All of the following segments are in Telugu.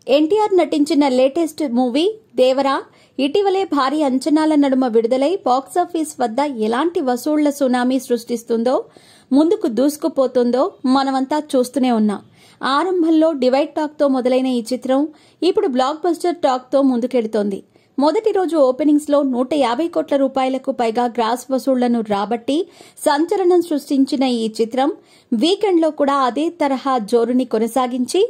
ఎన్టీఆర్ నటించిన లేటెస్ట్ మూవీ దేవరా ఇటీవలే భారీ అంచనాల నడుమ విడుదలై బాక్సాఫీస్ వద్ద ఎలాంటి వసూళ్ల సునామీ సృష్టిస్తుందో, ముందుకు దూసుకుపోతుందో మనమంతా చూస్తూనే ఉన్నాం. ఆరంభంలో డివైడ్ టాక్ తో మొదలైన ఈ చిత్రం ఇప్పుడు బ్లాక్ బస్టర్ టాక్ తో ముందుకెడుతోంది. మొదటి రోజు ఓపెనింగ్స్ లో 150 కోట్ల రూపాయలకు పైగా గ్రాస్ వసూళ్లను రాబట్టి సంచలనం సృష్టించిన ఈ చిత్రం వీకెండ్ లో కూడా అదే తరహా జోరుని కొనసాగించి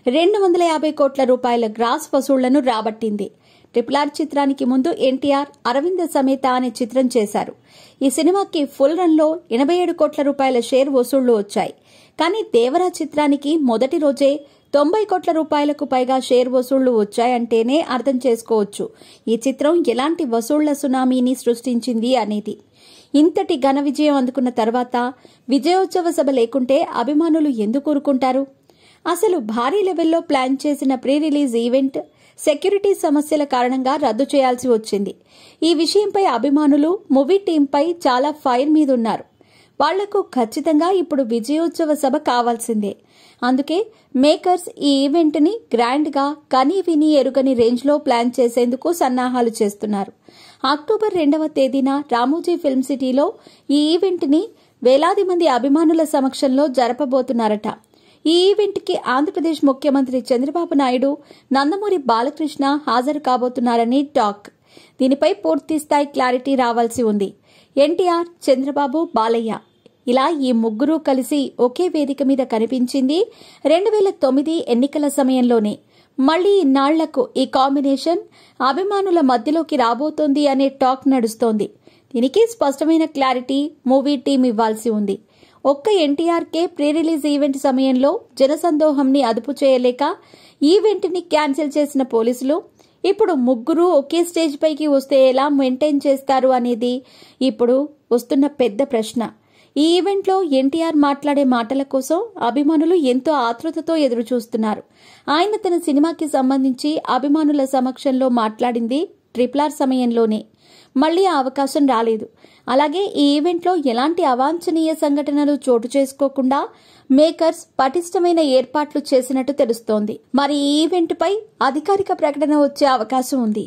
250 కోట్ల రూపాయల గ్రాస్ వసూళ్లను రాబట్టింది. RRR చిత్రానికి ముందు ఎన్టీఆర్ అరవింద సమేత అనే చిత్రం చేశారు. ఈ సినిమాకి ఫుల్ రన్ లో 87 కోట్ల రూపాయల షేర్ వసూళ్లు వచ్చాయి. కానీ దేవరా చిత్రానికి మొదటి రోజే 90 కోట్ల రూపాయలకు పైగా షేర్ వసూళ్లు వచ్చాయంటేనే అర్థం చేసుకోవచ్చు ఈ చిత్రం ఎలాంటి వసూళ్ల సునామీని సృష్టించింది అనేది. ఇంతటి ఘన విజయం అందుకున్న తర్వాత విజయోత్సవ సభ లేకుంటే అభిమానులు ఎందుకు ఊరుకుంటారు? అసలు భారీ లెవెల్లో ప్లాన్ చేసిన ప్రీ రిలీజ్ ఈవెంట్ సెక్యూరిటీ సమస్యల కారణంగా రద్దు చేయాల్సి వచ్చింది. ఈ విషయంపై అభిమానులు మూవీ టీంపై చాలా ఫైర్ మీదున్నారు. వాళ్లకు ఖచ్చితంగా ఇప్పుడు విజయోత్సవ సభ కావాల్సిందే. అందుకే మేకర్స్ ఈ ఈవెంట్ ని గ్రాండ్ గా కని విని ఎరుగని రేంజ్ లో ప్లాన్ చేసేందుకు సన్నాహాలు చేస్తున్నారు. అక్టోబర్ 2వ తేదీన రామోజీ ఫిల్మ్ సిటీలో ఈ ఈవెంట్ ని వేలాది మంది అభిమానుల సమక్షంలో జరపబోతున్నారట. ఈ ఈవెంట్ కి ఆంధ్రప్రదేశ్ ముఖ్యమంత్రి చంద్రబాబు నాయుడు, నందమూరి బాలకృష్ణ హాజరు కాబోతున్నారని టాక్. దీనిపై పూర్తి స్థాయి క్లారిటీ రావాల్సి ఉంది. ఎన్టీఆర్, చంద్రబాబు, బాలయ్య ఇలా ఈ ముగ్గురు కలిసి ఒకే వేదిక మీద కనిపించింది 2009 ఎన్నికల సమయంలోనే. మళ్లీ ఇన్నాళ్లకు ఈ కాంబినేషన్ అభిమానుల మధ్యలోకి రాబోతోంది అనే టాక్ నడుస్తోంది. దీనికి స్పష్టమైన క్లారిటీ మూవీ టీం ఇవ్వాల్సి ఉంది. ఒక్క ఎన్టీఆర్కే ప్రీ రిలీజ్ ఈవెంట్ సమయంలో జనసందోహంని అదుపు చేయలేక ఈవెంట్ ని క్యాన్సిల్ చేసిన పోలీసులు ఇప్పుడు ముగ్గురు ఒకే స్టేజ్ పైకి వస్తే ఎలా మెయింటైన్ చేస్తారు అనేది ఇప్పుడు వస్తున్న పెద్ద ప్రశ్న. ఈ ఈవెంట్లో ఎన్టీఆర్ మాట్లాడే మాటల కోసం అభిమానులు ఎంతో ఆతృతతో ఎదురుచూస్తున్నారు. ఆయన తన సినిమాకి సంబంధించి అభిమానుల సమక్షంలో మాట్లాడింది RRR సమయంలోనే. మళ్లీ ఆ అవకాశం రాలేదు. అలాగే ఈ ఈవెంట్లో ఎలాంటి అవాంఛనీయ సంఘటనలు చోటు చేసుకోకుండా మేకర్స్ పటిష్టమైన ఏర్పాట్లు చేసినట్టు తెలుస్తోంది. మరి ఈ ఈవెంట్ పై అధికారిక ప్రకటన వచ్చే అవకాశం ఉంది.